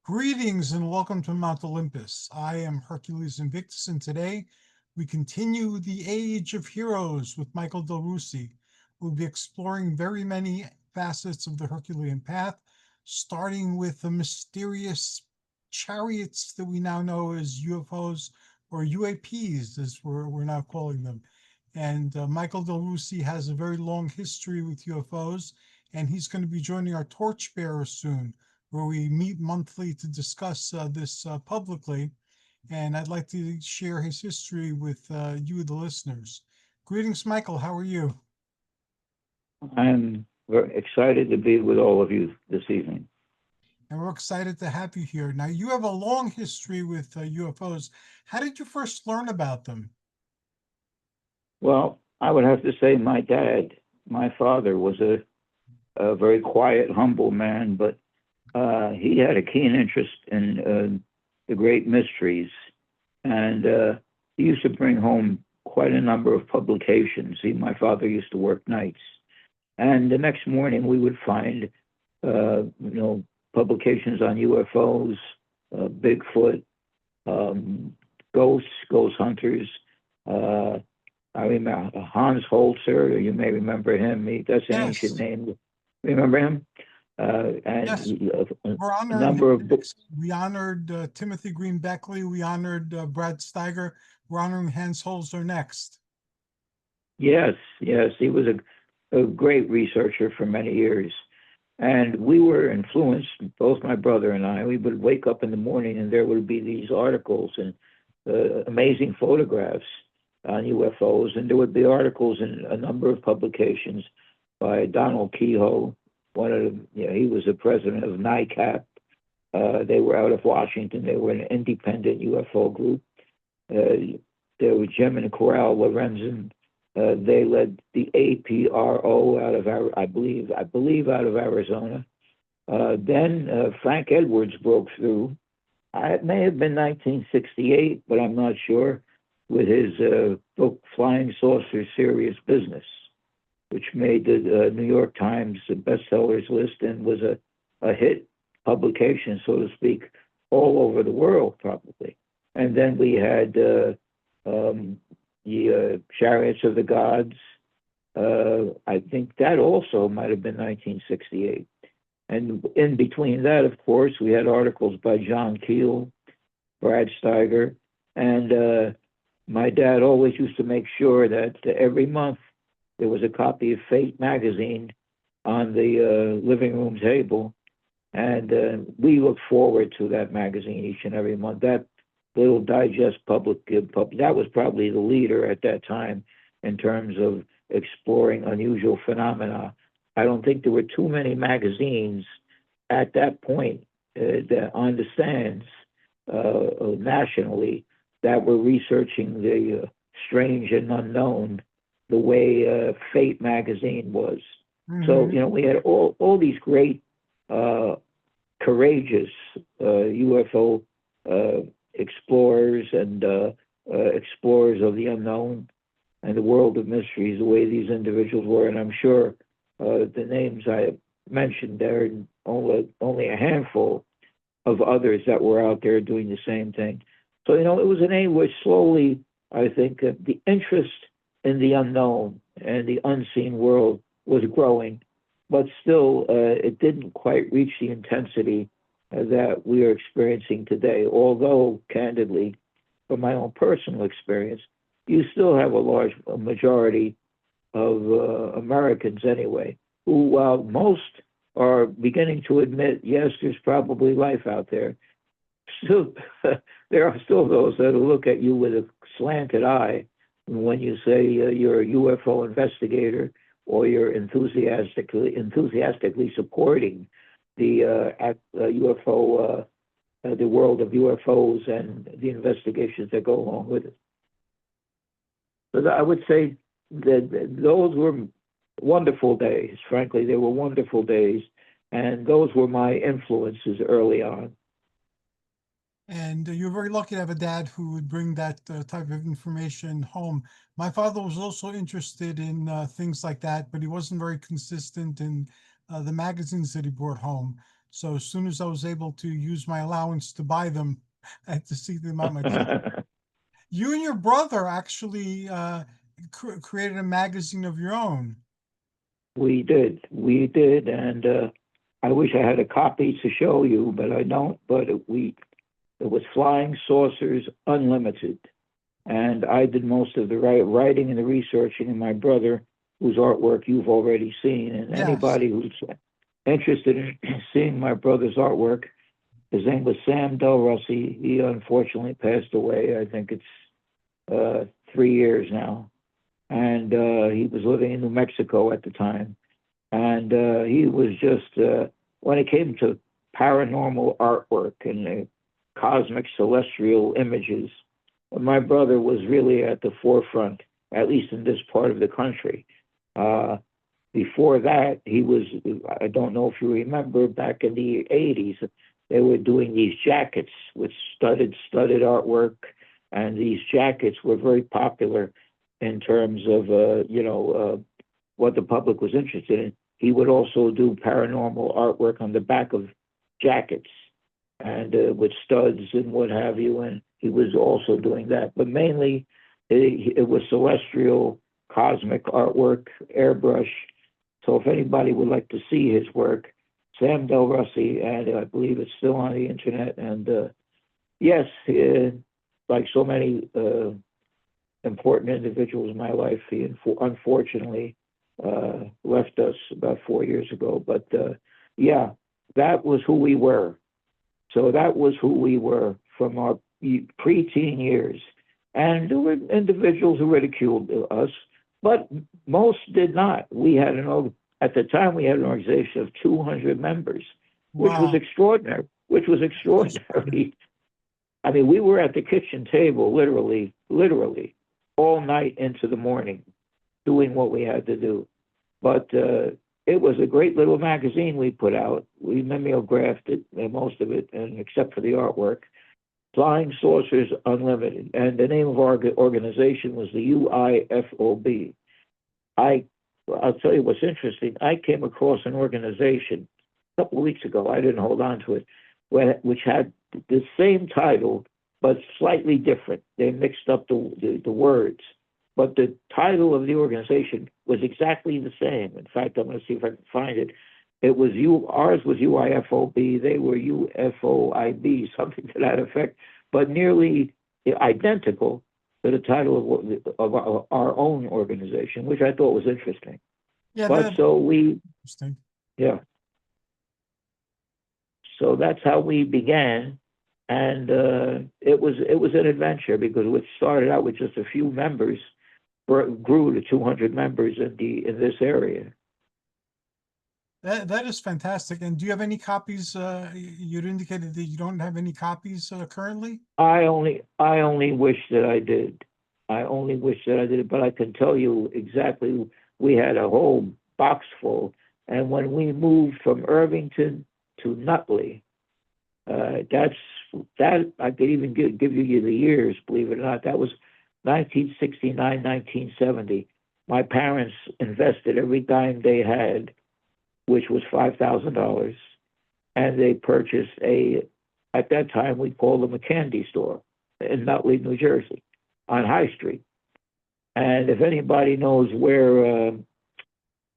Greetings and welcome to Mount Olympus. I am Hercules Invictus, and today we continue the Age of Heroes with Michael Del Russi. We'll be exploring very many facets of the Herculean Path, starting with the mysterious chariots that we now know as UFOs or UAPs, as we're now calling them. And Michael Del Russi has a very long history with UFOs, and he's going to be joining our torchbearer soon, where we meet monthly to discuss this publicly. And I'd like to share his history with you, the listeners. Greetings, Michael. How are you? I'm very excited to be with all of you this evening. And we're excited to have you here. Now, you have a long history with UFOs. How did you first learn about them? Well, I would have to say my father, was a very quiet, humble man, but he had a keen interest in the great mysteries. And he used to bring home quite a number of publications. My father used to work nights. And the next morning we would find, publications on UFOs, Bigfoot, ghost hunters. I remember Hans Holzer. You may remember him. That's an ancient Yes, name. Remember him? And yes. We're a honoring him number of books. next. We honored Timothy Green Beckley. We honored Brad Steiger. We're honoring Hans Holzer next. Yes, yes, he was a great researcher for many years. And we were influenced, both my brother and I. We would wake up in the morning and there would be these articles and amazing photographs on UFOs. And there would be articles in a number of publications by Donald Kehoe. One of them, he was the president of NICAP. They were out of Washington. They were an independent UFO group. There was Jim and Corral Lorenzen. They led the APRO out of, I believe, out of Arizona. Then Frank Edwards broke through. It may have been 1968, but I'm not sure, with his book Flying Saucer Serious Business, which made the New York Times bestsellers list and was a hit publication, so to speak, all over the world, probably. And then we had the Chariots of the Gods. I think that also might have been 1968. And in between that, of course, we had articles by John Keel, Brad Steiger, and my dad always used to make sure that every month there was a copy of Fate magazine on the living room table, and we looked forward to that magazine each and every month. That little digest that was probably the leader at that time in terms of exploring unusual phenomena. I don't think there were too many magazines at that point on the stands nationally that were researching the strange and unknown the way Fate magazine was. So, Mm-hmm. we had all these great, courageous UFO explorers and explorers of the unknown and the world of mysteries, the way these individuals were. And I'm sure the names I mentioned there, and only a handful of others that were out there doing the same thing. So, it was an age where slowly, I think, the interest in the unknown and the unseen world was growing, but still it didn't quite reach the intensity that we are experiencing today. Although, candidly, from my own personal experience, you still have a large majority of Americans anyway, who, while most are beginning to admit, yes, there's probably life out there, still there are still those that will look at you with a slanted eye when you say you're a UFO investigator or you're enthusiastically supporting the UFO, the world of UFOs and the investigations that go along with it. So I would say that those were wonderful days. Frankly, they were wonderful days, and those were my influences early on. And you're very lucky to have a dad who would bring that type of information home. My father was also interested in things like that, but he wasn't very consistent in the magazines that he brought home. So as soon as I was able to use my allowance to buy them, I had to seek them out myself. You and your brother actually created a magazine of your own. We did, and I wish I had a copy to show you, but I don't. But it was Flying Saucers Unlimited, and I did most of the writing and the researching, and my brother, whose artwork you've already seen, and Yes. anybody who's interested in seeing my brother's artwork, his name was Sam Del Russi. He unfortunately passed away. I think it's 3 years now, and he was living in New Mexico at the time. And he was just, when it came to paranormal artwork and cosmic celestial images, my brother was really at the forefront, at least in this part of the country. Before that, he was, I don't know if you remember, back in the 80s, they were doing these jackets with studded artwork, and these jackets were very popular in terms of, what the public was interested in. He would also do paranormal artwork on the back of jackets and with studs and what have you, and he was also doing that. But mainly, it was celestial, cosmic artwork, airbrush. So if anybody would like to see his work, Sam Del Russi, and I believe it's still on the internet. And yes, like so many important individuals in my life, he unfortunately left us about 4 years ago. But yeah, that was who we were. So that was who we were from our preteen years. And there were individuals who ridiculed us, but most did not. At the time, we had an organization of 200 members, which was Wow. extraordinary. I mean, we were at the kitchen table, literally, all night into the morning, doing what we had to do. But it was a great little magazine we put out. We mimeographed it, most of it, and except for the artwork. Flying Saucers Unlimited, and the name of our organization was the UIFOB. I'll tell you what's interesting. I came across an organization a couple of weeks ago. I didn't hold on to it, which had the same title but slightly different. They mixed up the words, but the title of the organization was exactly the same. In fact, I'm going to see if I can find it. It was ours was UIFOB. They were UFOIB, something to that effect, but nearly identical to the title of our own organization, which I thought was interesting. Yeah, But that's so we, interesting. yeah, so that's how we began, and it was an adventure because it started out with just a few members, grew to 200 members in this area. That is fantastic. And do you have any copies? You'd indicated that you don't have any copies currently. I only wish that I did. I only wish that I did it, but I can tell you exactly. We had a whole box full, and when we moved from Irvington to Nutley, that I could even give you the years. Believe it or not, that was 1969, 1970. My parents invested every dime they had, which was $5,000, and they purchased at that time we called them a candy store in Nutley, New Jersey, on High Street. And if anybody knows where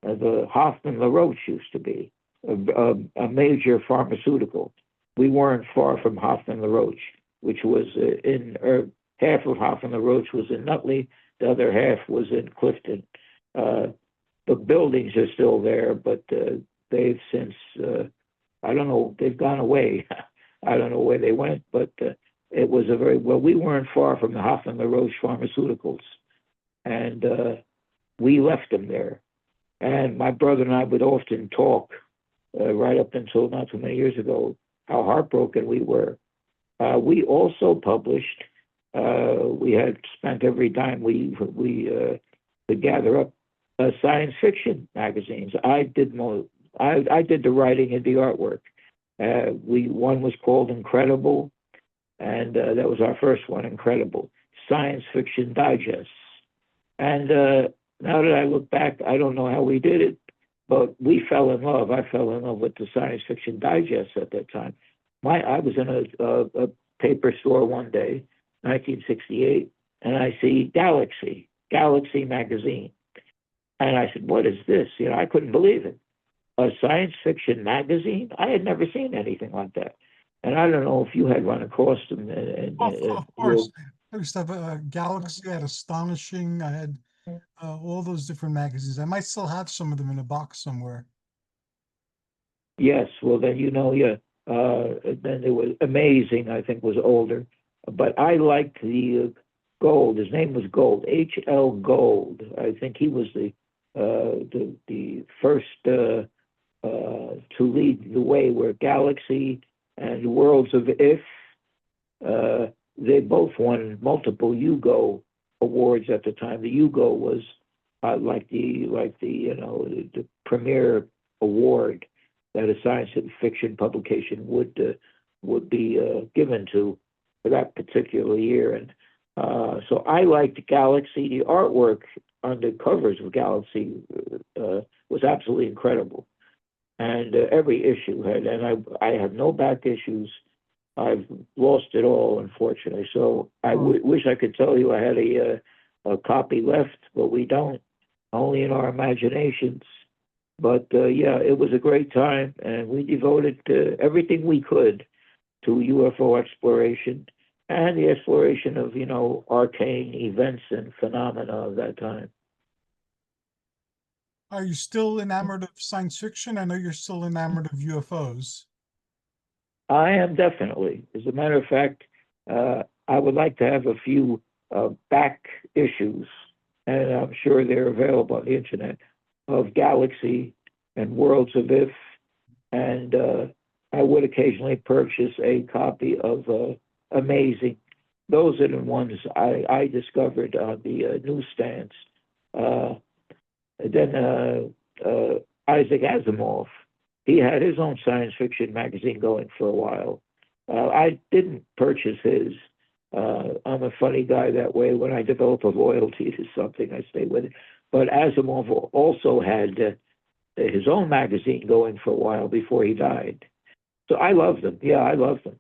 the Hoffman LaRoche used to be, a major pharmaceutical, we weren't far from Hoffman LaRoche, which was half of Hoffman LaRoche was in Nutley, the other half was in Clifton. The buildings are still there, but they've since, I don't know, they've gone away. I don't know where they went, but it was we weren't far from the Hoffman LaRoche Pharmaceuticals, and we left them there. And my brother and I would often talk right up until not too many years ago how heartbroken we were. We also published. We had spent every dime we could gather up science fiction magazines. I did the writing and the artwork. One was called Incredible, and that was our first one, Incredible Science Fiction Digests. And now that I look back, I don't know how we did it, but we fell in love. I fell in love with the Science Fiction Digest at that time. I was in a paper store one day, 1968, and I see Galaxy magazine. And I said, what is this? You know, I couldn't believe it. A science fiction magazine? I had never seen anything like that. And I don't know if you had run across them. Of course. I used to have a Galaxy, I had Astonishing, I had all those different magazines. I might still have some of them in a box somewhere. Yes, well, then, you know, yeah. Then it was Amazing, I think, was older. But I liked the Gold. His name was Gold, H.L. Gold. I think he was the first to lead the way, where Galaxy and Worlds of If, they both won multiple Hugo awards at the time. The Hugo was like the you know, the premier award that a science fiction publication would be given to for that particular year. And so I liked Galaxy. The artwork on the covers of Galaxy was absolutely incredible. And every issue had, and I have no back issues. I've lost it all, unfortunately. So I wish I could tell you I had a copy left, but we don't, only in our imaginations. But yeah, it was a great time, and we devoted everything we could to UFO exploration and the exploration of, you know, arcane events and phenomena of that time. Are you still enamored of science fiction? I know you're still enamored of UFOs. I am definitely. As a matter of fact, I would like to have a few back issues, and I'm sure they're available on the internet, of Galaxy and Worlds of If, and I would occasionally purchase a copy of Amazing. Those are the ones I discovered on the newsstands. Then Isaac Asimov, he had his own science fiction magazine going for a while. I didn't purchase his. I'm a funny guy that way. When I develop a loyalty to something, I stay with it. But Asimov also had his own magazine going for a while before he died. So I loved them. Yeah, I loved them.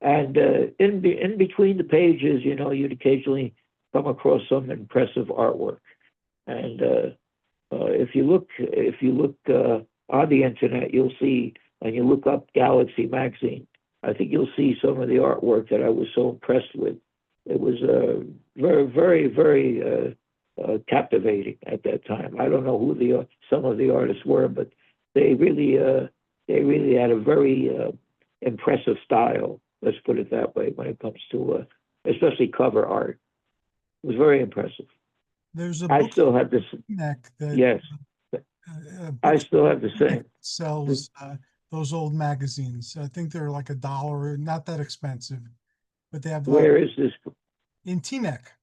And in between the pages, you know, you'd occasionally come across some impressive artwork. And if you look on the internet, you'll see, and you look up Galaxy magazine, I think you'll see some of the artwork that I was so impressed with. It was very, very, very captivating at that time. I don't know who some of the artists were, but they really had a very impressive style. Let's put it that way. When it comes to especially cover art, it was very impressive. There's a I book still have this. neck that Yes, I still have the same. sells those old magazines. I think they're like $1, not that expensive, but they have Where is this? in Teaneck.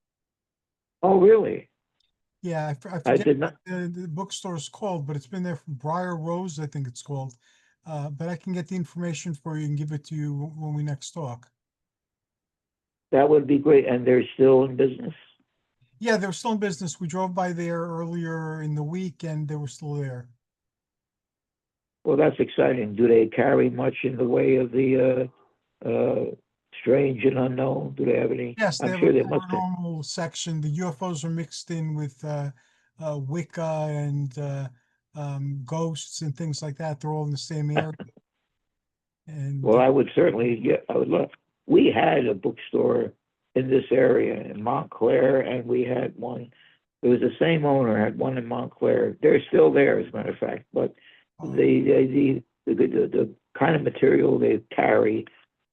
Oh, really? Yeah, I I forget did what not. the bookstore is called, but it's been there from Briar Rose, I think it's called. But I can get the information for you and give it to you when we next talk. That would be great. And they're still in business. Yeah, they're still in business. We drove by there earlier in the week and they were still there. Well, that's exciting. Do they carry much in the way of the strange and unknown? Do they have any? Yes, they I'm have a sure they must have. paranormal section. The UFOs are mixed in with Wicca and ghosts and things like that. They're all in the same area. And Well, I would certainly. Yeah, I would love. We had a bookstore in this area in Montclair, and we had one. It was the same owner had one in Montclair. They're still there, as a matter of fact. But the kind of material they carry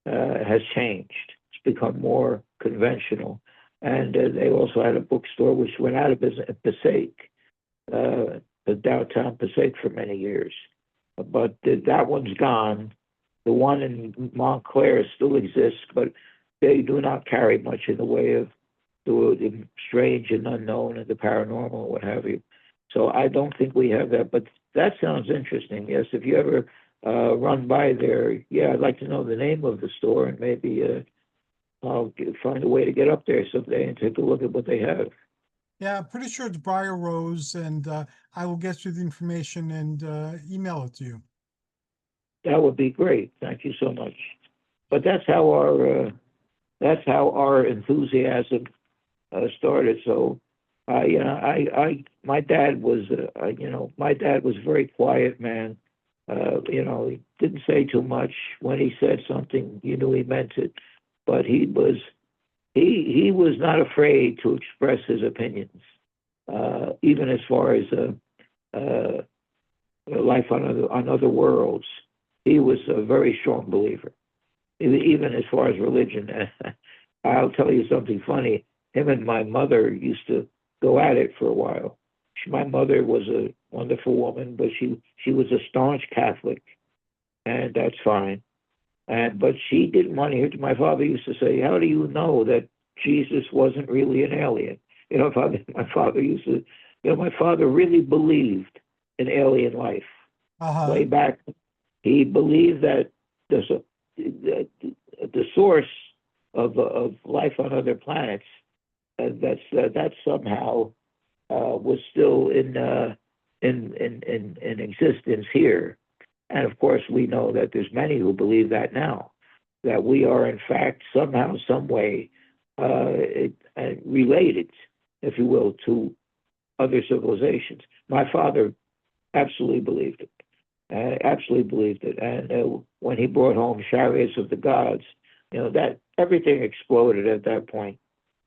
has changed. It's become more conventional. And they also had a bookstore which went out of business at Passaic, the downtown Passaic, for many years. But that one's gone. The one in Montclair still exists, but they do not carry much in the way of the strange and unknown and the paranormal and what have you. So I don't think we have that, but that sounds interesting. Yes, if you ever run by there, yeah, I'd like to know the name of the store, and maybe I'll find a way to get up there someday and take a look at what they have. Yeah, pretty sure it's Briar Rose, and I will get you the information and email it to you. That would be great. Thank you so much. But that's how our enthusiasm started. So, my dad was, my dad was a very quiet man. He didn't say too much. When he said something, you knew he meant it. But he was not afraid to express his opinions, even as far as uh, life on other worlds. He was a very strong believer, even as far as religion. I'll tell you something funny. Him and my mother used to go at it for a while. My mother was a wonderful woman, but she was a staunch Catholic, and that's fine. And but she didn't want to hear. My father used to say, "How do you know that Jesus wasn't really an alien?" My father used to, my father really believed in alien life. Uh-huh. Way back, he believed that the source of life on other planets, that somehow was still in existence here. And of course, we know that there's many who believe that now, that we are in fact somehow, some way related, if you will, to other civilizations. My father absolutely believed it. Absolutely believed it. And when he brought home Chariots of the Gods, that everything exploded at that point.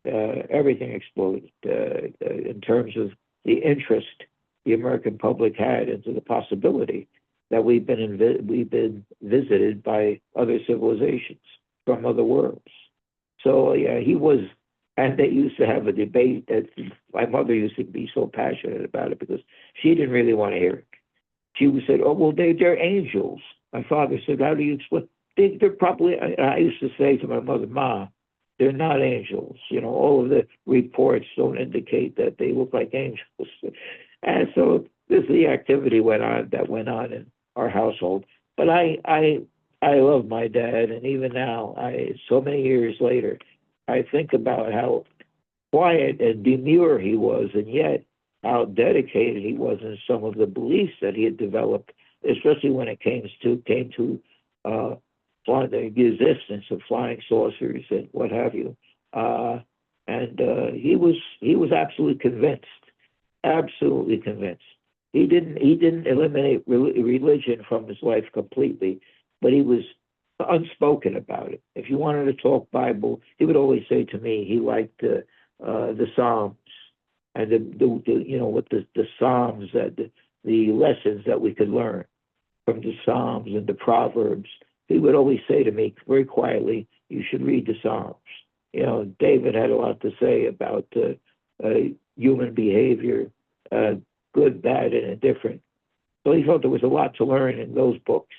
Everything exploded in terms of the interest the American public had into the possibility that we've been visited by other civilizations from other worlds. So yeah, he was, and they used to have a debate that my mother used to be so passionate about it because she didn't really want to hear it. She said, "Oh well, they're angels." My father said, "How do you explain?" They're probably. I used to say to my mother, "Ma, they're not angels. All of the reports don't indicate that they look like angels." And so this the activity went on in our household. But I love my dad, and even now, so many years later, I think about how quiet and demure he was, and yet how dedicated he was in some of the beliefs that he had developed, especially when it came to uh, the existence of flying saucers and what have you. And he was absolutely convinced. He didn't eliminate religion from his life completely, but he was unspoken about it. If you wanted to talk Bible, he would always say to me he liked the Psalms and with the Psalms, that the lessons that we could learn from the Psalms and the Proverbs. He would always say to me very quietly, "You should read the Psalms." David had a lot to say about human behavior, uh, good, bad, and indifferent. So he felt there was a lot to learn in those books.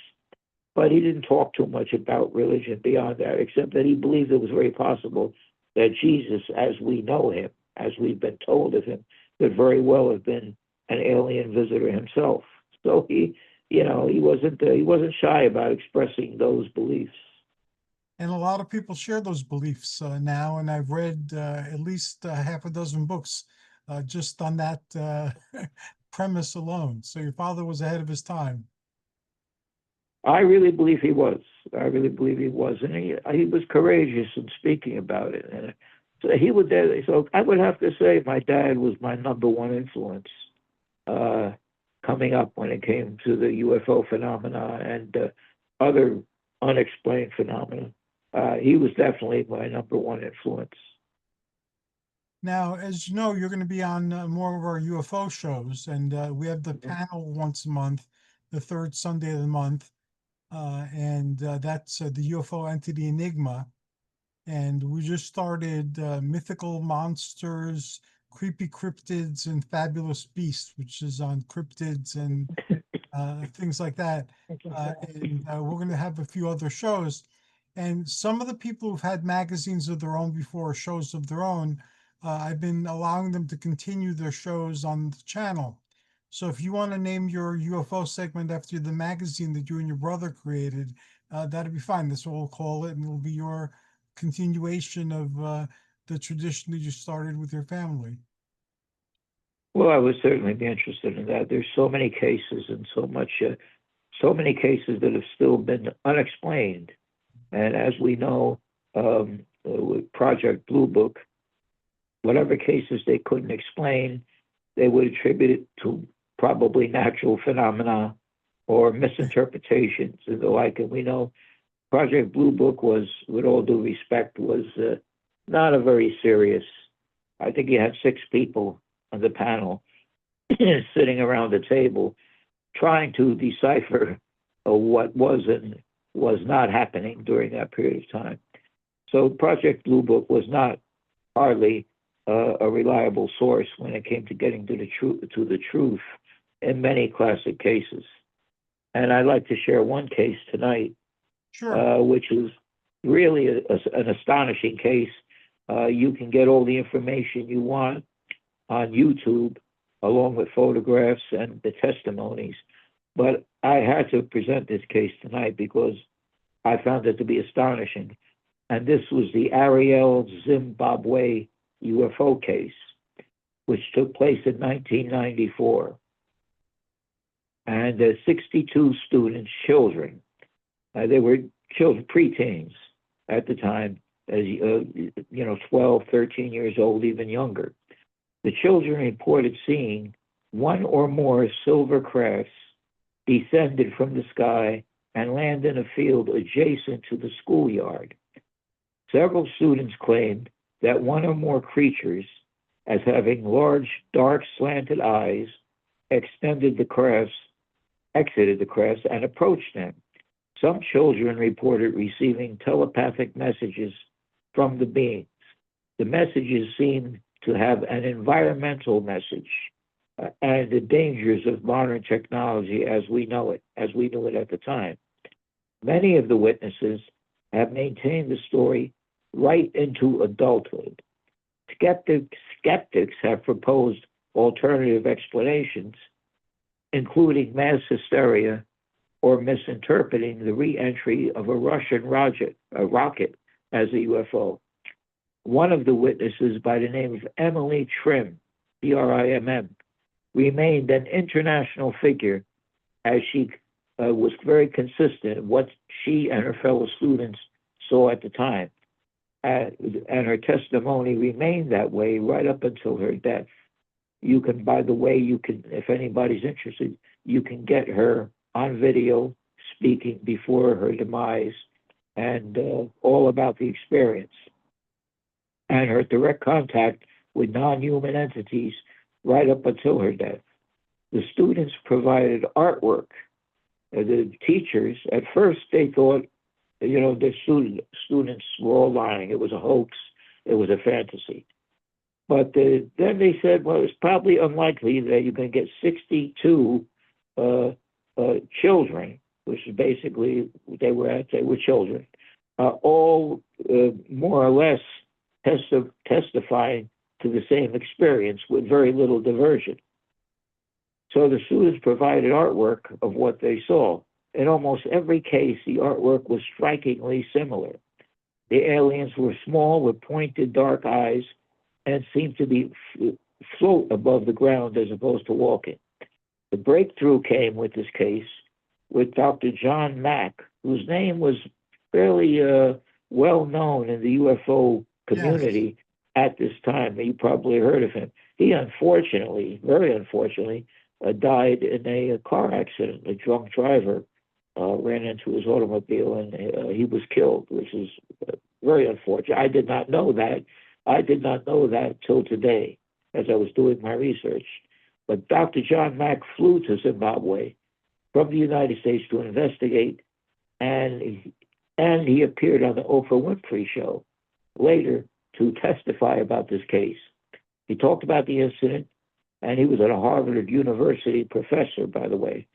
But he didn't talk too much about religion beyond that, except that he believed it was very possible that Jesus, as we know him, as we've been told of him, could very well have been an alien visitor himself. So he wasn't shy about expressing those beliefs. And a lot of people share those beliefs now, and I've read at least half a dozen books just on that premise alone. So your father was ahead of his time. I really believe he was. I really believe he was, and he was courageous in speaking about it. And so he would. So I would have to say my dad was my number one influence uh, coming up when it came to the UFO phenomena and other unexplained phenomena. He was definitely my number one influence. Now, as you know, you're going to be on more of our UFO shows, and we have the Mhm. panel once a month, the third Sunday of the month, and that's the UFO entity Enigma. And we just started Mythical Monsters, Creepy Cryptids, and Fabulous Beasts, which is on cryptids and things like that. And we're going to have a few other shows. And some of the people who've had magazines of their own before, shows of their own, I've been allowing them to continue their shows on the channel. So if you want to name your UFO segment after the magazine that you and your brother created, that'd be fine. That's what we'll call it, and it'll be your continuation of the tradition that you started with your family. Well, I would certainly be interested in that. There's so many cases and so many cases that have still been unexplained. And as we know, with Project Blue Book, whatever cases they couldn't explain, they would attribute it to probably natural phenomena or misinterpretations and the like. And we know Project Blue Book was, with all due respect, was not a very serious. I think you had 6 people on the panel sitting around the table trying to decipher what was and was not happening during that period of time. So Project Blue Book was not hardly a reliable source when it came to getting to the truth in many classic cases. And I'd like to share one case tonight, Sure. which is really an astonishing case. You can get all the information you want on YouTube, along with photographs and the testimonies. But I had to present this case tonight because I found it to be astonishing. And this was the Ariel, Zimbabwe UFO case, which took place in 1994. And 62 students, children, they were children, preteens at the time, as 12, 13 years old, even younger. The children reported seeing one or more silver crafts descended from the sky and land in a field adjacent to the schoolyard. Several students claimed that one or more creatures, as having large, dark, slanted eyes, exited the crafts and approached them. Some children reported receiving telepathic messages from the beings. The messages seemed to have an environmental message and the dangers of modern technology as we knew it at the time. Many of the witnesses have maintained the story right into adulthood. Skeptics have proposed alternative explanations, including mass hysteria or misinterpreting the re-entry of a Russian rocket as a UFO. One of the witnesses, by the name of Emily Trim, Trimm, remained an international figure as she was very consistent in what she and her fellow students saw at the time. And her testimony remained that way right up until her death. You can, by the way, if anybody's interested, you can get her on video speaking before her demise and all about the experience and her direct contact with non-human entities right up until her death. The students provided artwork. The teachers, at first, they thought, the students were all lying. It was a hoax. It was a fantasy. But then they said, well, it's probably unlikely that you're going to get 62 children, which is basically they were children, all more or less testifying to the same experience with very little diversion. So the students provided artwork of what they saw. In almost every case, the artwork was strikingly similar. The aliens were small with pointed dark eyes and seemed to be float above the ground as opposed to walking. The breakthrough came with this case with Dr. John Mack, whose name was fairly well known in the UFO community at this time. You probably heard of him. He unfortunately, very unfortunately, died in a car accident. A drunk driver ran into his automobile and he was killed, which is very unfortunate. I did not know that. I did not know that till today as I was doing my research. But Dr. John Mack flew to Zimbabwe from the United States to investigate, and he appeared on the Oprah Winfrey Show later to testify about this case. He talked about the incident, and he was a Harvard University professor, by the way.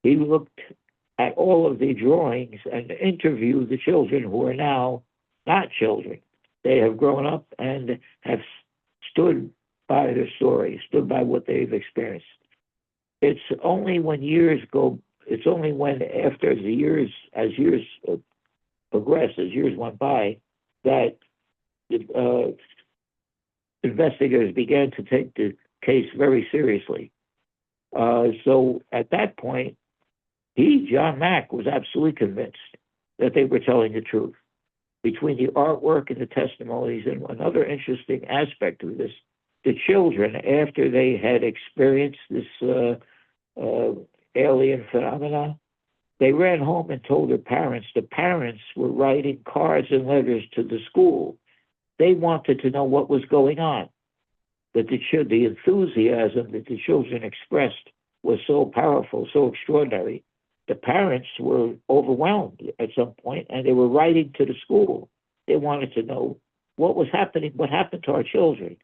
He looked at all of the drawings and interviewed the children who are now not children. They have grown up and have stood by their story, stood by what they've experienced. It's only when after the years, as years progress, as years went by, that investigators began to take the case very seriously. So at that point, John Mack, was absolutely convinced that they were telling the truth. Between the artwork and the testimonies, and another interesting aspect of this, the children, after they had experienced this alien phenomena, they ran home and told their parents. The parents were writing cards and letters to the school. They wanted to know what was going on. That the enthusiasm that the children expressed was so powerful, so extraordinary. The parents were overwhelmed at some point, and they were writing to the school. They wanted to know what was happening, what happened to our children,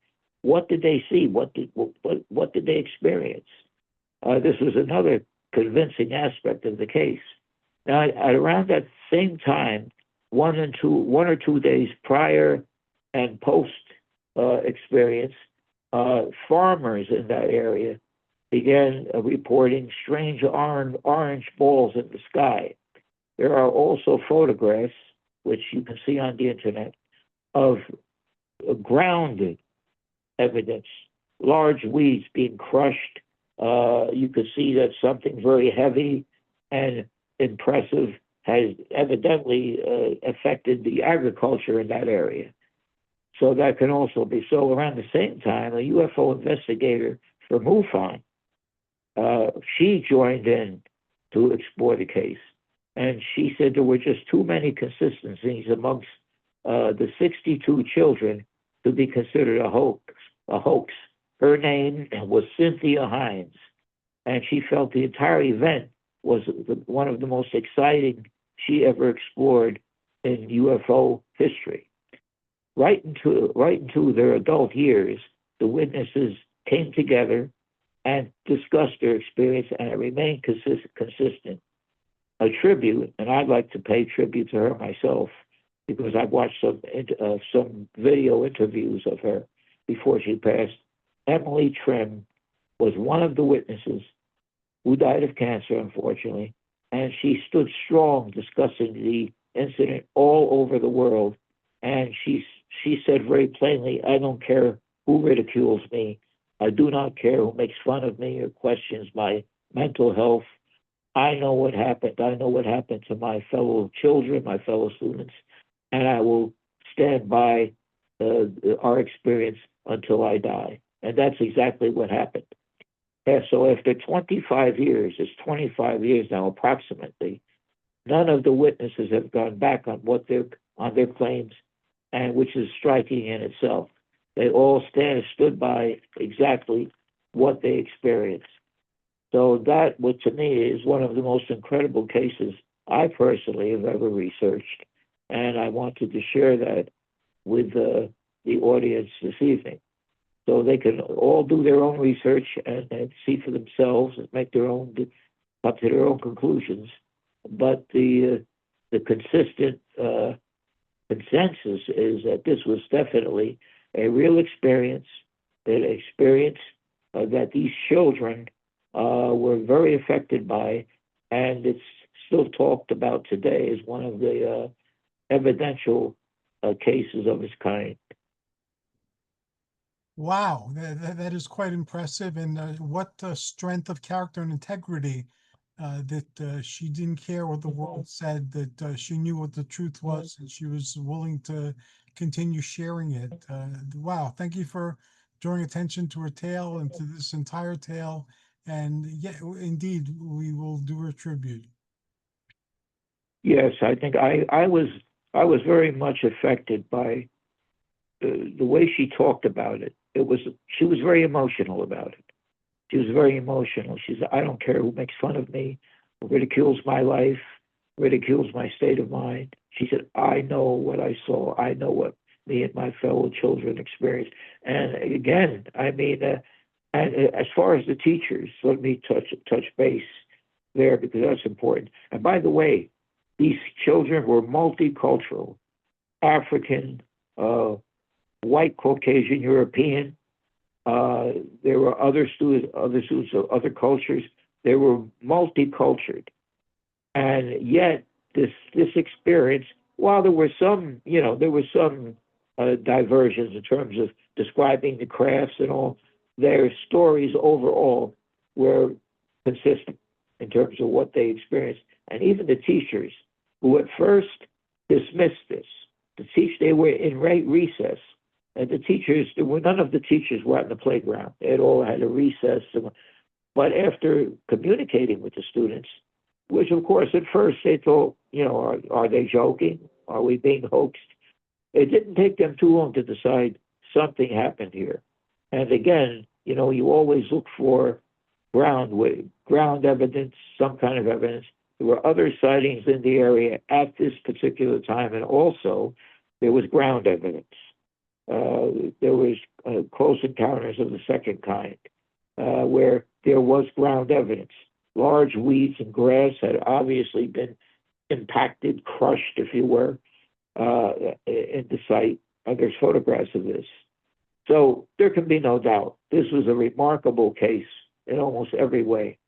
what did they see, what did they experience. This was another convincing aspect of the case. Now, at around that same time, 1 or 2 days prior and post experience, farmers in that area began reporting strange orange balls in the sky. There are also photographs, which you can see on the internet, of grounded evidence, large weeds being crushed. You could see that something very heavy and impressive has evidently affected the agriculture in that area. So that can also be. So around the same time, a UFO investigator from MUFON, she joined in to explore the case. And she said there were just too many consistencies amongst the 62 children to be considered a hoax. Her name was Cynthia Hines, and she felt the entire event was one of the most exciting she ever explored in UFO history. Right into their adult years, the witnesses came together and discussed their experience, and it remained consistent. A tribute, and I'd like to pay tribute to her myself, because I've watched some video interviews of her before she passed. Emily Trim was one of the witnesses who died of cancer, unfortunately, and she stood strong discussing the incident all over the world. And she said very plainly, "I don't care who ridicules me. I do not care who makes fun of me or questions my mental health. I know what happened. I know what happened to my fellow children, my fellow students, and I will stand by our experience until I die." And that's exactly what happened. And so after 25 years, it's 25 years now approximately, none of the witnesses have gone back on their claims, and which is striking in itself. They all stood by exactly what they experienced. So that, what to me is one of the most incredible cases I personally have ever researched, and I wanted to share that with the audience this evening, so they can all do their own research and see for themselves and make up to their own conclusions. But the consistent consensus is that this was definitely a real experience, that these children were very affected by, and it's still talked about today as one of the evidential cases of its kind. Wow, that is quite impressive. And what strength of character and integrity, that she didn't care what the world said, that she knew what the truth was, and she was willing to continue sharing it. Wow, thank you for drawing attention to her tale and to this entire tale. And yeah, indeed, we will do her tribute. Yes, I think I was very much affected by the way she talked about it. She was very emotional about it. She was very emotional. She said, "I don't care who makes fun of me, who ridicules my life, ridicules my state of mind." She said, "I know what I saw. I know what me and my fellow children experienced." And again, I mean, and as far as the teachers, let me touch base there, because that's important. And by the way, these children were multicultural: African, white, Caucasian, European. There were other students of other cultures. They were multicultural, and yet this experience, while there were some, diversions in terms of describing the crafts and all, their stories overall were consistent in terms of what they experienced. And even the teachers who at first dismissed this, they were in recess. And the teachers, none of the teachers were at the playground. They had all had a recess. But after communicating with the students, which of course at first they thought, are they joking? Are we being hoaxed? It didn't take them too long to decide something happened here. And again, you always look for ground evidence, some kind of evidence. There were other sightings in the area at this particular time, and also there was ground evidence. There was close encounters of the second kind, where there was ground evidence. Large weeds and grass had obviously been impacted, crushed, if you were, in the site. There's photographs of this. So there can be no doubt. This was a remarkable case in almost every way.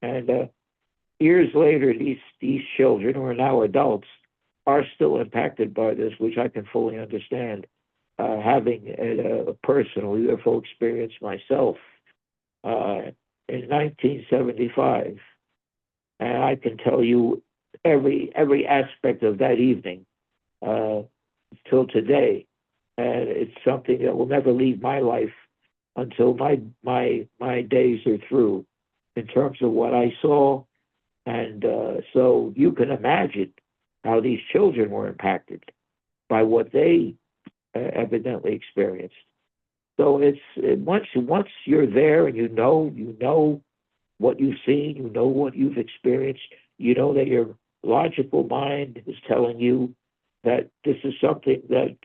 And years later, these children, who are now adults, are still impacted by this, which I can fully understand. Having a personal UFO experience myself in 1975, and I can tell you every aspect of that evening till today, and it's something that will never leave my life until my days are through, in terms of what I saw. And so you can imagine how these children were impacted by what they evidently experienced. So once you're there and you know what you've seen, you know what you've experienced, you know that your logical mind is telling you that this is something that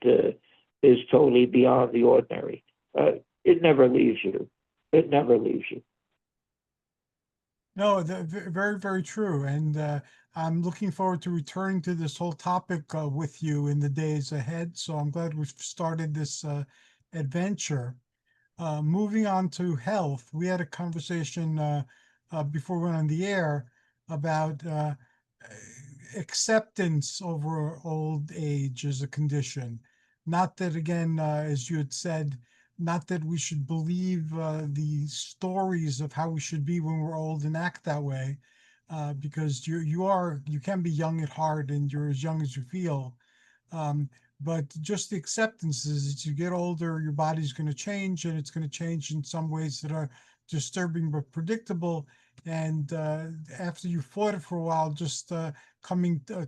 is totally beyond the ordinary. It never leaves you. It never leaves you. No, very, very true. And I'm looking forward to returning to this whole topic with you in the days ahead. So I'm glad we've started this adventure. Moving on to health, we had a conversation before we went on the air about acceptance over old age as a condition. Not that, again, as you had said, not that we should believe the stories of how we should be when we're old and act that way, because you can be young at heart and you're as young as you feel. But just the acceptance is, as you get older, your body's going to change, and it's going to change in some ways that are disturbing but predictable. And after you fought it for a while, just coming to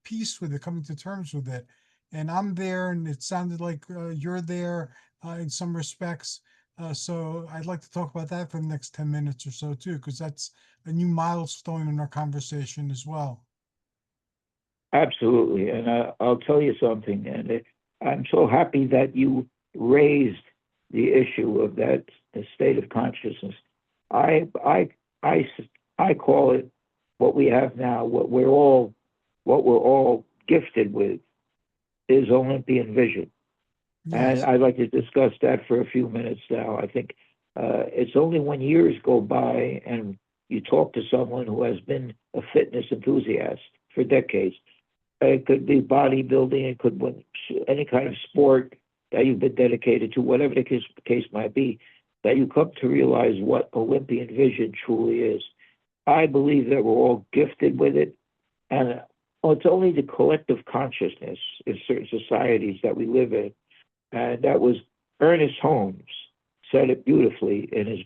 peace with it, coming to terms with it. And I'm there, and it sounded like you're there in some respects. So I'd like to talk about that for the next 10 minutes or so too, because that's a new milestone in our conversation as well. Absolutely. And I'll tell you something, and I'm so happy that you raised the issue of that state of consciousness. I call it what we have now, what we're all gifted with, is Olympian vision. Yes. And I'd like to discuss that for a few minutes now. I think it's only when years go by and you talk to someone who has been a fitness enthusiast for decades. It could be bodybuilding, it could be any kind of sport that you've been dedicated to, whatever the case might be, that you come to realize what Olympian vision truly is. I believe that we're all gifted with it, and it's only the collective consciousness in certain societies that we live in. And that was Ernest Holmes said it beautifully in his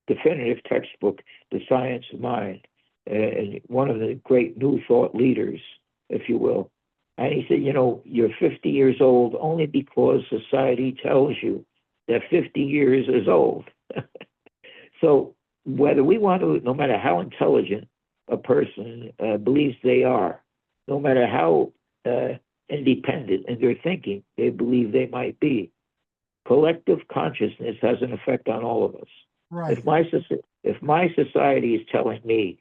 definitive textbook, The Science of Mind, and one of the great New Thought leaders, if you will. And he said, you're 50 years old only because society tells you that 50 years is old. So whether we want to, no matter how intelligent a person believes they are, no matter how independent in their thinking they believe they might be, collective consciousness has an effect on all of us. Right. If my society is telling me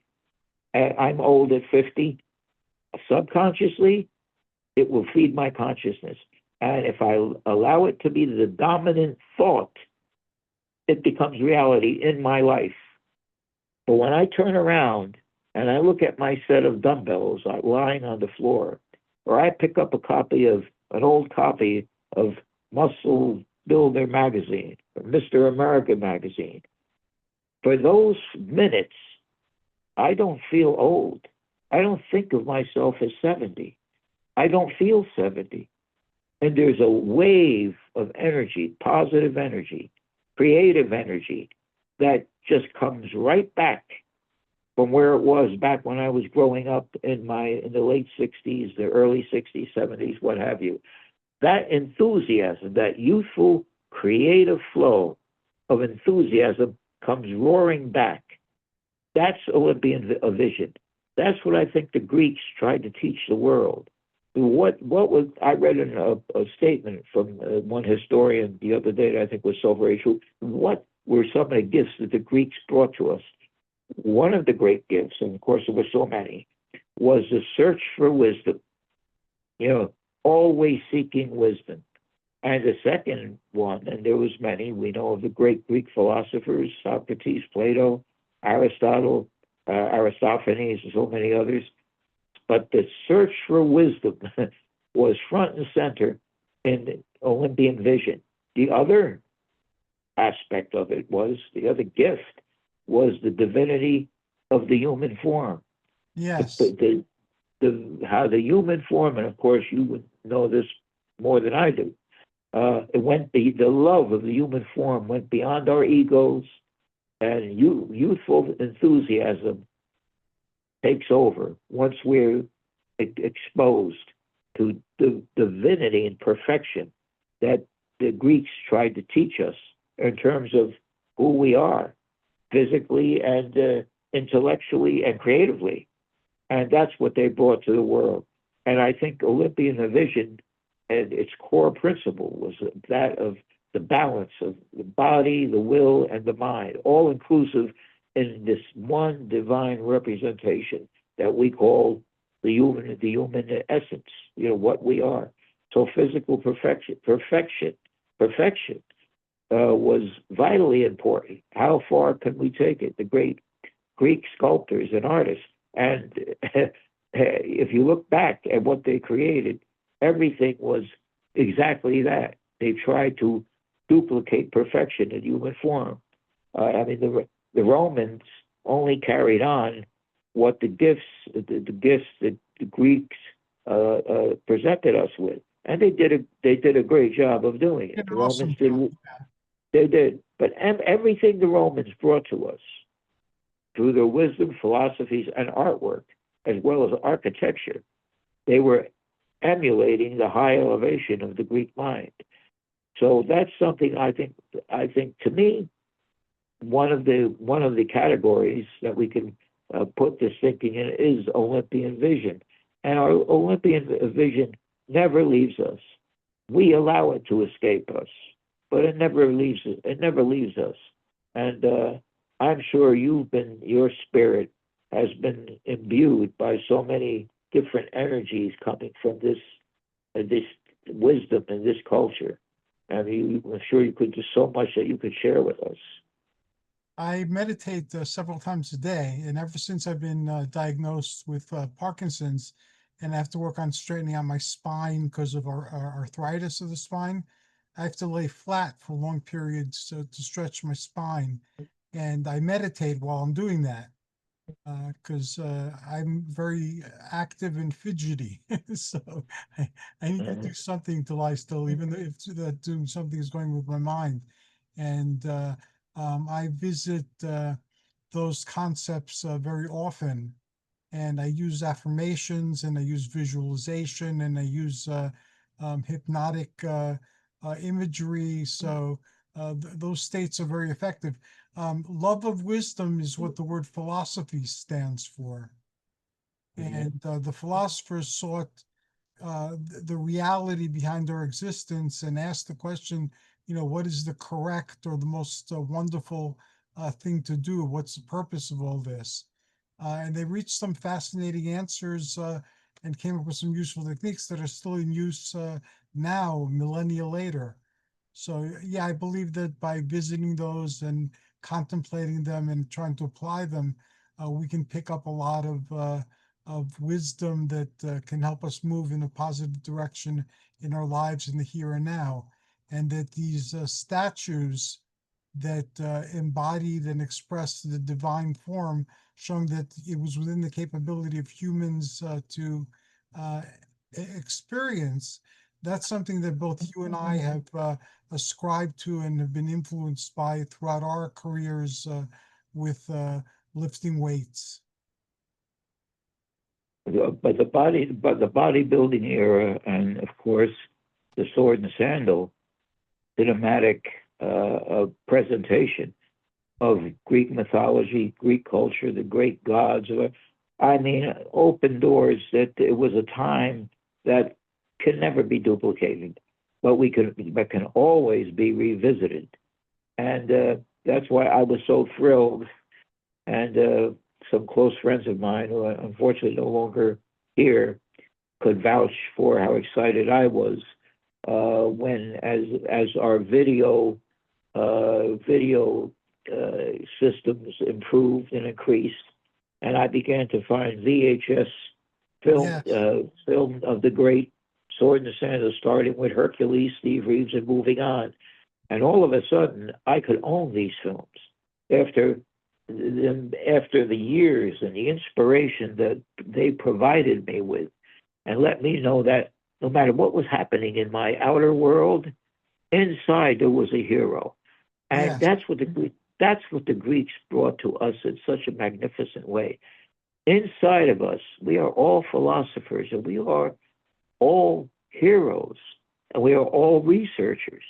I'm old at 50, subconsciously, it will feed my consciousness. And if I allow it to be the dominant thought, it becomes reality in my life. But when I turn around and I look at my set of dumbbells lying on the floor, or I pick up an old copy of Muscle Builder magazine, or Mr. America magazine. For those minutes, I don't feel old. I don't think of myself as 70. I don't feel 70. And there's a wave of energy, positive energy, creative energy that just comes right back from where it was back when I was growing up in the late 60s, the early 60s, 70s, what have you. That enthusiasm, that youthful creative flow of enthusiasm comes roaring back. That's Olympian vision. That's what I think the Greeks tried to teach the world. What was I read in a statement from one historian the other day that I think was so very true. What were some of the gifts that the Greeks brought to us? One of the great gifts, and of course there were so many, was the search for wisdom. You know, always seeking wisdom. And the second one, and there was many, we know of the great Greek philosophers, Socrates, Plato, Aristotle, Aristophanes, and so many others. But the search for wisdom was front and center in Olympian vision. The other aspect of it was, the other gift was the divinity of the human form. Yes. How the human form, and of course you would know this more than I do, the love of the human form went beyond our egos, and youthful enthusiasm takes over once we're exposed to the divinity and perfection that the Greeks tried to teach us in terms of who we are, physically and intellectually and creatively. And that's what they brought to the world. And I think Olympian vision and its core principle was that of the balance of the body, the will, and the mind, all inclusive in this one divine representation that we call the human essence, what we are. So physical perfection was vitally important. How far can we take it? The great Greek sculptors and artists. And if you look back at what they created, everything was exactly that. They tried to duplicate perfection in human form. The Romans only carried on what the gifts that the Greeks presented us with, and they did a great job of doing it. Did The an awesome Romans did. job. They did, but everything the Romans brought to us through their wisdom, philosophies, and artwork, as well as architecture, they were emulating the high elevation of the Greek mind. So that's something I think to me, one of the categories that we can put this thinking in is Olympian vision. And our Olympian vision never leaves us. We allow it to escape us, but it never leaves us. It never leaves us. And I'm sure your spirit has been imbued by so many different energies coming from this wisdom and this culture. I mean, I'm sure you could do so much that you could share with us. I meditate several times a day, and ever since I've been diagnosed with Parkinson's, and I have to work on straightening out my spine because of our arthritis of the spine, I have to lay flat for long periods to stretch my spine, and I meditate while I'm doing that because I'm very active and fidgety. So I need to do something to lie still, even if that doing something is going with my mind. And I visit those concepts very often. And I use affirmations, and I use visualization, and I use hypnotic imagery. So those states are very effective. Love of wisdom is what the word philosophy stands for. And the philosophers sought the reality behind our existence and asked the question, what is the correct or the most wonderful thing to do? What's the purpose of all this? And they reached some fascinating answers and came up with some useful techniques that are still in use now, millennia later. So, yeah, I believe that by visiting those and contemplating them and trying to apply them, we can pick up a lot of wisdom that can help us move in a positive direction in our lives in the here and now. and that these statues that embodied and expressed the divine form, showing that it was within the capability of humans to uh, experience. That's something that both you and I have ascribed to and have been influenced by throughout our careers with lifting weights. But the bodybuilding era, and of course, the sword and sandal cinematic presentation of Greek mythology, Greek culture, the great gods. I mean, open doors that it was a time that can never be duplicated, but can always be revisited. And that's why I was so thrilled. And some close friends of mine who are unfortunately no longer here could vouch for how excited I was when, as our video systems improved and increased, and I began to find VHS film Yes. film of the great Sword and Sandal, starting with Hercules, Steve Reeves, and moving on. And all of a sudden, I could own these films after the years and the inspiration that they provided me with, and let me know that no matter what was happening in my outer world, inside there was a hero. And Yes. that's what the Greeks brought to us in such a magnificent way. Inside of us, we are all philosophers, and we are all heroes, and we are all researchers,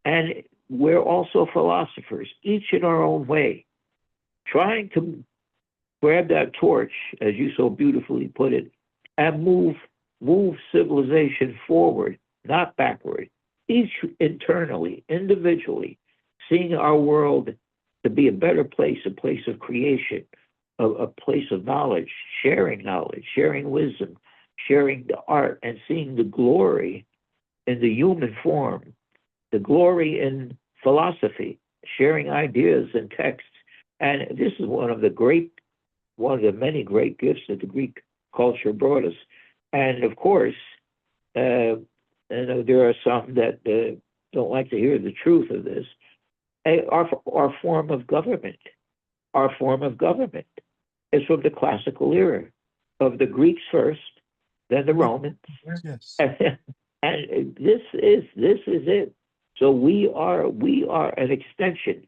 and we're also philosophers, each in our own way, trying to grab that torch, as you so beautifully put it, and move civilization forward, not backward, each internally, individually, seeing our world to be a better place, a place of creation, a place of knowledge, sharing wisdom, sharing the art, and seeing the glory in the human form, the glory in philosophy, sharing ideas and texts. And this is one of the many great gifts that the Greek culture brought us. And of course, I know there are some that don't like to hear the truth of this. Our form of government, is from the classical era of the Greeks first, then the Romans, Yes. and this is it. So we are an extension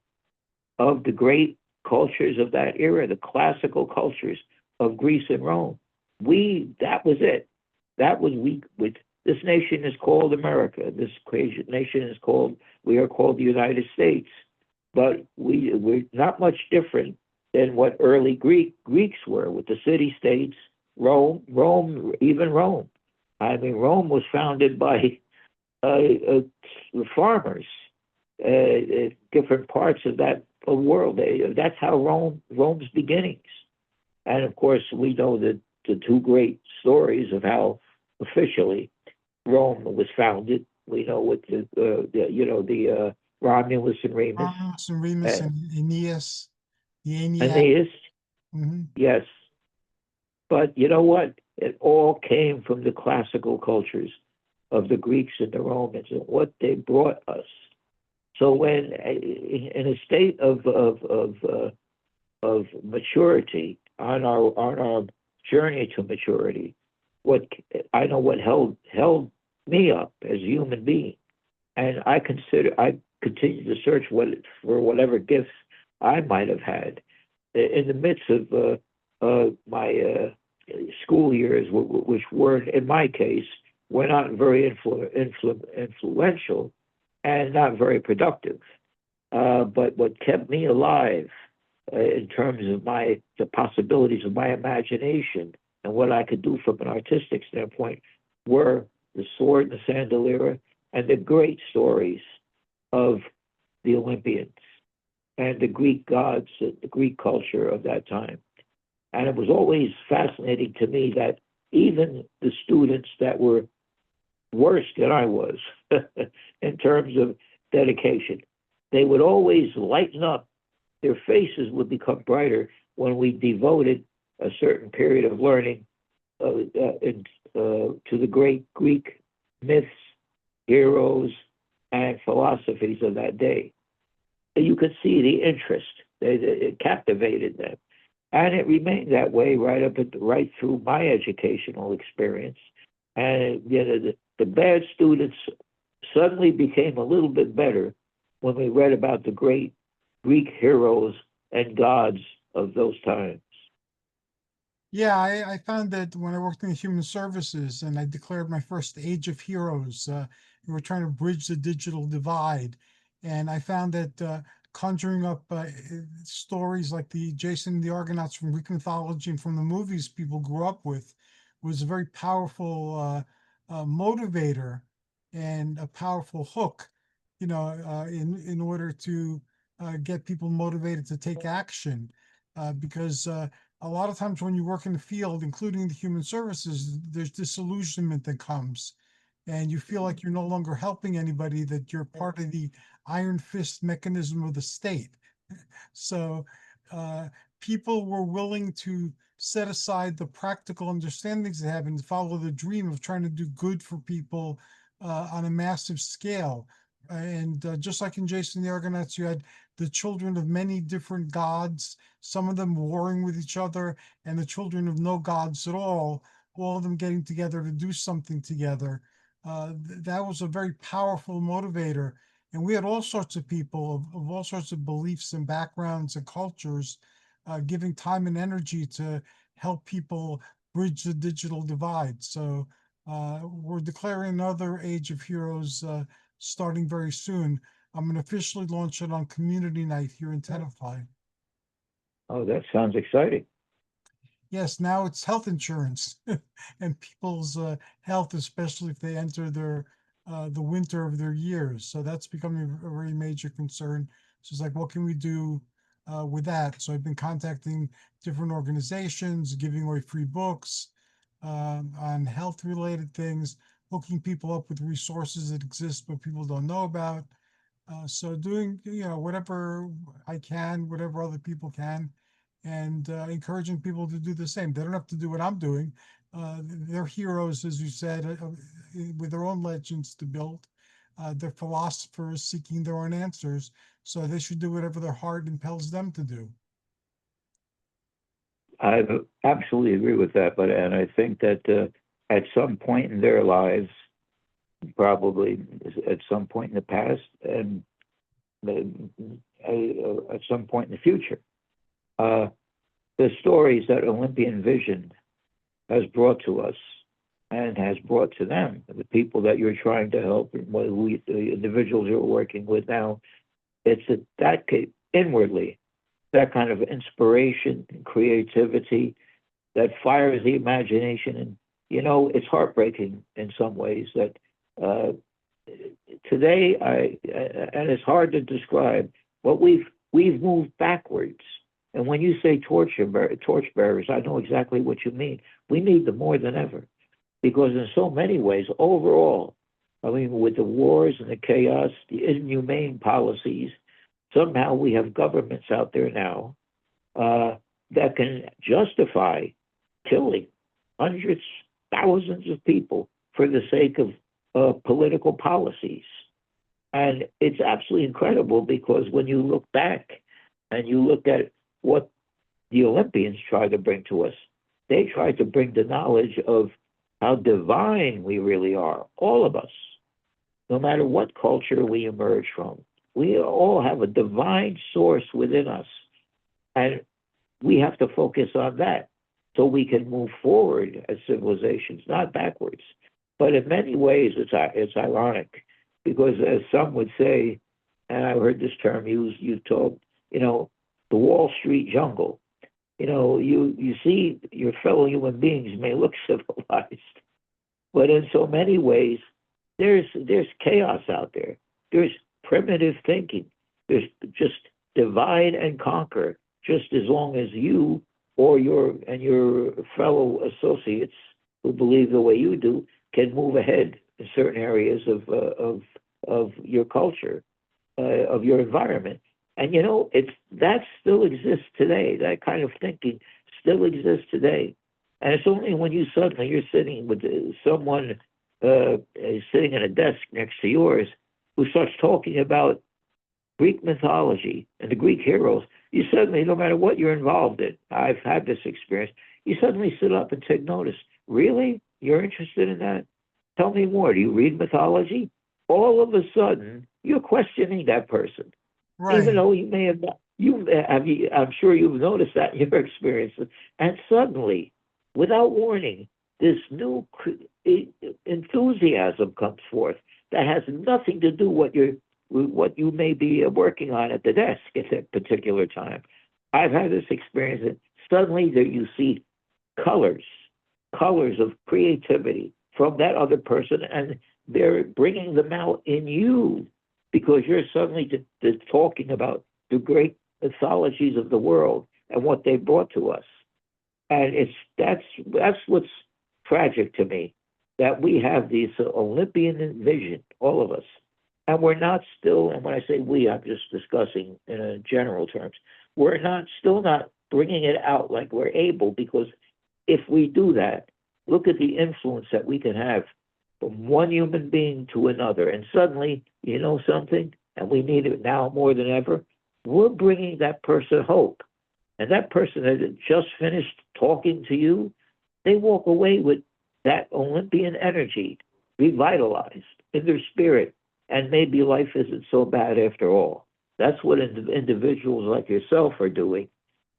of the great cultures of that era, the classical cultures of Greece and Rome. That was it. That was this nation is called America. This nation we are called the United States. But we're not much different than what early Greeks were with the city-states, Rome. I mean, Rome was founded by farmers, different parts of that world. That's how Rome's beginnings. And of course, we know that the two great stories of how officially Rome was founded. We know with the Romulus and Remus, Romulus and Remus uh, and Aeneas, the Aeneid. Aeneas. Hmm. Yes, but you know what? It all came from the classical cultures of the Greeks and the Romans and what they brought us. So when in a state of maturity on our journey to maturity, what held me up as a human being, and I continue to search for whatever gifts I might have had in the midst of my school years, which were, in my case, were not very influential and not very productive. But what kept me alive in terms of the possibilities of my imagination and what I could do from an artistic standpoint were the sword and the sandal era and the great stories of the Olympians and the Greek gods, the Greek culture of that time. And it was always fascinating to me that even the students that were worse than I was in terms of dedication, they would always lighten up. Their faces would become brighter when we devoted a certain period of learning to the great Greek myths, heroes, and philosophies of that day. You could see the interest. It captivated them. And it remained that way right through my educational experience. And the bad students suddenly became a little bit better when we read about the great Greek heroes and gods of those times. Yeah, I found that when I worked in human services and I declared my first Age of Heroes, we were trying to bridge the digital divide. And I found that conjuring up stories like the Jason and the Argonauts from Greek mythology and from the movies people grew up with was a very powerful motivator and a powerful hook, in order to get people motivated to take action. Because a lot of times when you work in the field, including the human services, there's disillusionment that comes, and you feel like you're no longer helping anybody, that you're part of the iron fist mechanism of the state. So uh, people were willing to set aside the practical understandings they have and follow the dream of trying to do good for people on a massive scale. And just like in Jason the Argonauts, you had the children of many different gods, some of them warring with each other, and the children of no gods at all of them getting together to do something together. That was a very powerful motivator. And we had all sorts of people of all sorts of beliefs and backgrounds and cultures giving time and energy to help people bridge the digital divide. So we're declaring another Age of Heroes starting very soon. I'm going to officially launch it on Community Night here in Tenafly. Oh, that sounds exciting. Yes, now it's health insurance and people's health, especially if they enter the winter of their years. So that's becoming a very major concern. So it's like, what can we do with that? So I've been contacting different organizations, giving away free books on health related things, hooking people up with resources that exist but people don't know about. So doing, whatever I can, whatever other people can, and encouraging people to do the same. They don't have to do what I'm doing. They're heroes, as you said, with their own legends to build. They're philosophers seeking their own answers. So they should do whatever their heart impels them to do. I absolutely agree with that, but and I think that at some point in their lives, probably at some point in the past, and at some point in the future, uh, the stories that Olympian Vision has brought to us and has brought to them, the people that you're trying to help, the individuals you're working with now, it's that inwardly, that kind of inspiration and creativity that fires the imagination. And, it's heartbreaking in some ways that uh, today, and it's hard to describe, but we've moved backwards. And when you say torch bearers, I know exactly what you mean. We need them more than ever because in so many ways, overall, I mean, with the wars and the chaos, the inhumane policies, somehow we have governments out there now that can justify killing hundreds, thousands of people for the sake of political policies. And it's absolutely incredible because when you look back and you look at what the Olympians tried to bring to us, they tried to bring the knowledge of how divine we really are, all of us, no matter what culture we emerge from. We all have a divine source within us, and we have to focus on that so we can move forward as civilizations, not backwards. But in many ways, it's ironic because, as some would say, and I've heard this term used, you told, the Wall Street jungle. You see your fellow human beings may look civilized, but in so many ways, there's chaos out there. There's primitive thinking. There's just divide and conquer. Just as long as you or your fellow associates who believe the way you do can move ahead in certain areas of your culture, of your environment. And it's that still exists today. That kind of thinking still exists today. And it's only when you're sitting with someone sitting at a desk next to yours who starts talking about Greek mythology and the Greek heroes, you suddenly, no matter what you're involved in, I've had this experience, you suddenly sit up and take notice. Really? You're interested in that? Tell me more. Do you read mythology? All of a sudden, you're questioning that person, even Right. though you may have not. I'm sure you've noticed that in your experiences. And suddenly, without warning, this new enthusiasm comes forth that has nothing to do with what you may be working on at the desk at that particular time. I've had this experience that suddenly there you see colors, colors of creativity from that other person, and they're bringing them out in you because you're suddenly talking about the great mythologies of the world and what they brought to us. And that's what's tragic to me, that we have this Olympian vision, all of us, and we're not still. And when I say we, I'm just discussing in a general terms. We're not still not bringing it out like we're able, because if we do that, look at the influence that we can have from one human being to another, and suddenly, you know something, and we need it now more than ever. We're bringing that person hope, and that person that had just finished talking to you, they walk away with that Olympian energy revitalized in their spirit, and maybe life isn't so bad after all. That's what individuals like yourself are doing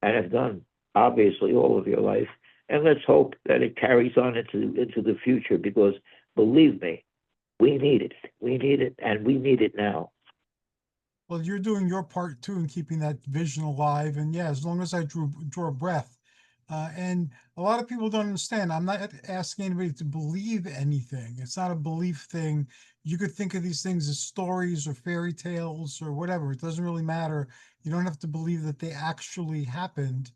and have done, obviously, all of your life. And let's hope that it carries on into the future, because believe me, we need it. We need it, and we need it now. Well, you're doing your part too in keeping that vision alive. And yeah, as long as I draw a breath. And a lot of people don't understand. I'm not asking anybody to believe anything. It's not a belief thing. You could think of these things as stories or fairy tales or whatever. It doesn't really matter. You don't have to believe that they actually happened.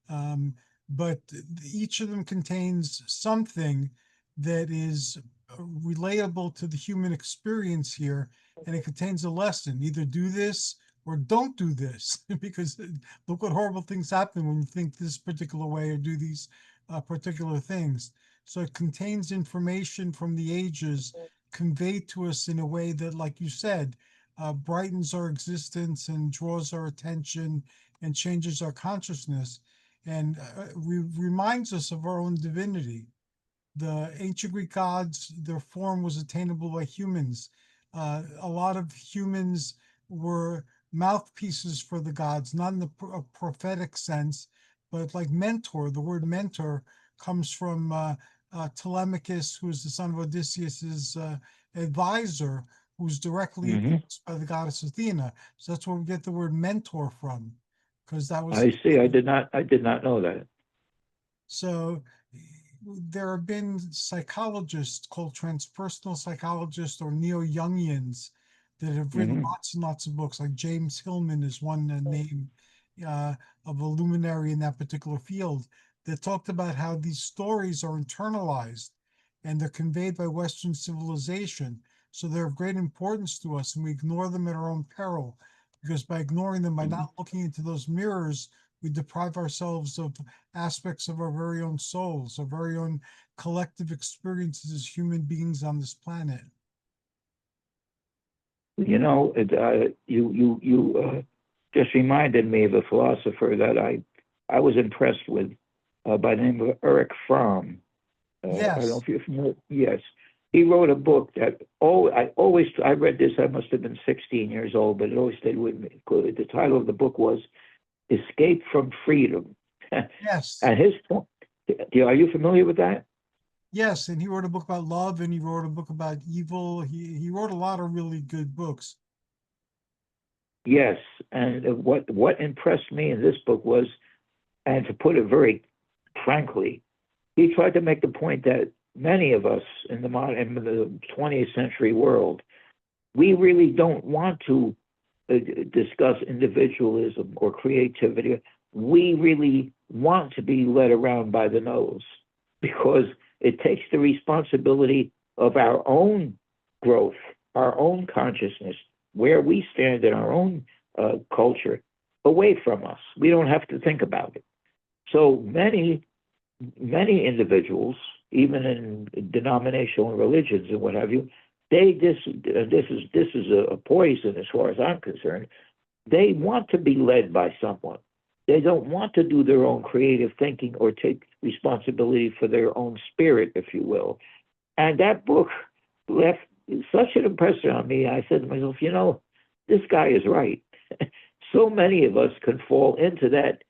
Um, but each of them contains something that is relatable to the human experience here, and it contains a lesson. Either do this or don't do this, because look what horrible things happen when you think this particular way or do these particular things. So it contains information from the ages conveyed to us in a way that, like you said, brightens our existence and draws our attention and changes our consciousness, and reminds us of our own divinity. The ancient Greek gods, their form was attainable by humans. A lot of humans were mouthpieces for the gods, not in the prophetic sense, but like mentor. The word mentor comes from Telemachus, who is the son of Odysseus's advisor, who's directly Hmm. influenced by the goddess Athena. So that's where we get the word mentor from, because that was I see. I did not know that. so. There have been psychologists called transpersonal psychologists or neo-Jungians that have written Hmm. lots and lots of books. Like James Hillman is one name uh, of a luminary in that particular field, that talked about how these stories are internalized and they're conveyed by Western civilization. So they're of great importance to us, and we ignore them at our own peril, because by ignoring them, by Hmm. not looking into those mirrors, we deprive ourselves of aspects of our very own souls, our very own collective experiences as human beings on this planet. You know, you just reminded me of a philosopher that I was impressed with, by the name of Eric Fromm. I don't know Yes, if you're familiar. Yes, he wrote a book that I read this. I must have been 16 years old, but it always stayed with me. The title of the book was "Escape from Freedom," yes, and his point. Are you familiar with that? yes. And he wrote a book about love, and he wrote a book about evil. He wrote a lot of really good books. Yes, and what impressed me in this book was, and to put it very frankly, he tried to make the point that many of us in in the 20th century world, we really don't want to discuss individualism or creativity. We really want to be led around by the nose, because it takes the responsibility of our own growth, our own consciousness, where we stand in our own culture, away from us. We don't have to think about it. So many individuals, even in denominational religions and what have you, this is a poison as far as I'm concerned. They want to be led by someone. They don't want to do their own creative thinking or take responsibility for their own spirit, if you will. And that book left such an impression on me. I said to myself, this guy is right. So many of us can fall into that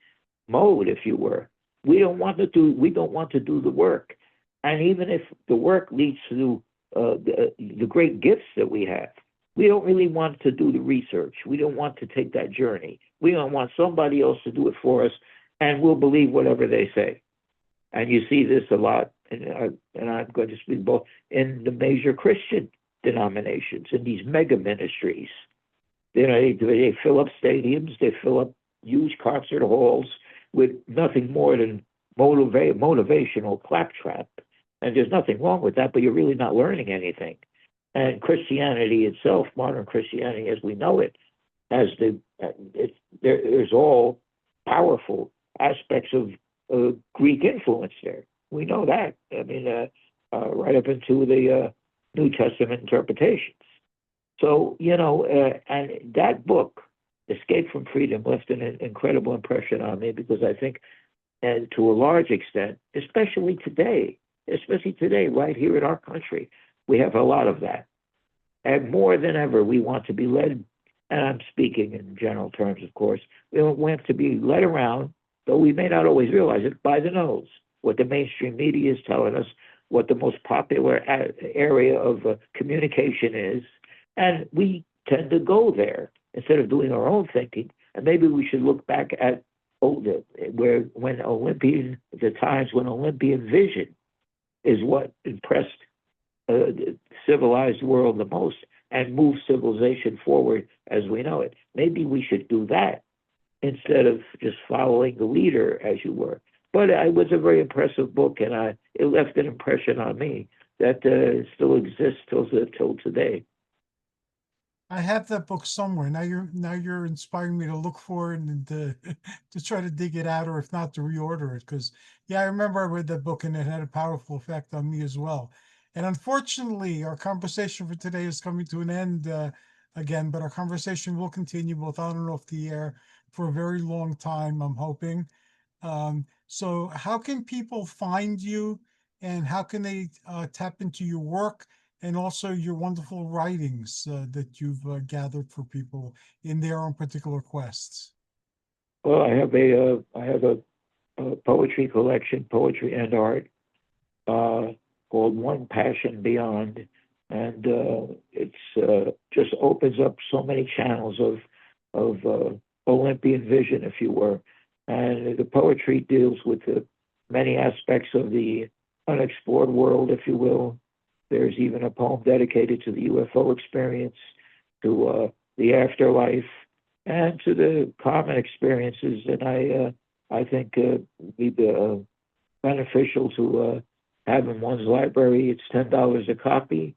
mode, if you were. We don't want to do the work. And even if the work leads to the great gifts that we have, we don't really want to do the research. We don't want to take that journey. We don't want somebody else to do it for us, and we'll believe whatever they say. And you see this a lot, and I'm going to speak both in the major Christian denominations, in these mega ministries. They fill up stadiums, they fill up huge concert halls with nothing more than motivational claptrap. And there's nothing wrong with that, but you're really not learning anything. And Christianity itself, modern Christianity as we know it, there's all powerful aspects of Greek influence there. We know that. I mean, right up into the New Testament interpretations. So, and that book, Escape from Freedom, left an incredible impression on me, because I think, and to a large extent, especially today, right here in our country, we have a lot of that. And more than ever, we want to be led, and I'm speaking in general terms, of course, we want to be led around, though we may not always realize it, by the nose. What the mainstream media is telling us, what the most popular area of communication is, and we tend to go there instead of doing our own thinking. And maybe we should look back at the times when Olympian vision is what impressed the civilized world the most and moved civilization forward as we know it. Maybe we should do that instead of just following the leader, as you were. But it was a very impressive book, and it left an impression on me that still exists till today. I have that book somewhere. Now you're inspiring me to look for it and to try to dig it out, or if not, to reorder it. Because I remember I read that book and it had a powerful effect on me as well. And unfortunately, our conversation for today is coming to an end again, but our conversation will continue both on and off the air for a very long time, I'm hoping. So how can people find you, and how can they tap into your work and also your wonderful writings that you've gathered for people in their own particular quests? Well, I have a poetry collection, poetry and art, called One Passion Beyond, and it's just opens up so many channels of Olympian vision, if you were. And the poetry deals with many aspects of the unexplored world, if you will. There's even a poem dedicated to the UFO experience, to the afterlife, and to the common experiences. And I think be beneficial to have in one's library. It's $10 a copy,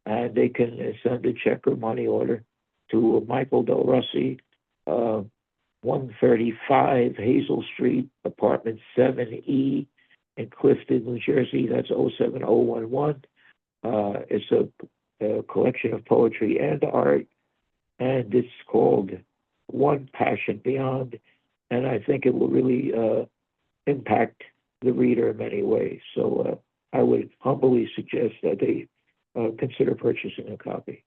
and they can send a check or money order to Michael Del Russi, 135 Hazel Street, apartment 7E in Clifton, New Jersey. That's 07011. It's a collection of poetry and art, and it's called One Passion Beyond, and I think it will really impact the reader in many ways. So I would humbly suggest that they consider purchasing a copy.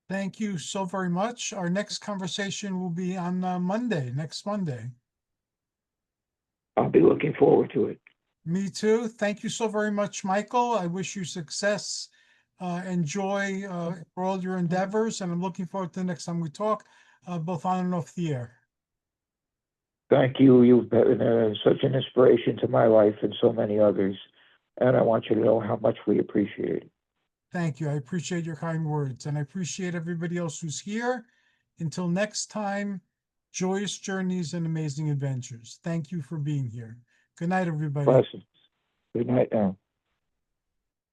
Thank you so very much. Our next conversation will be on next Monday. I'll be looking forward to it. Me too. Thank you so very much, Michael. I wish you success, and joy for all your endeavors, and I'm looking forward to the next time we talk, both on and off the air. Thank you. You've been such an inspiration to my life and so many others, and I want you to know how much we appreciate it. Thank you. I appreciate your kind words, and I appreciate everybody else who's here. Until next time, joyous journeys and amazing adventures. Thank you for being here. Good night, everybody. Blessings. Good night now.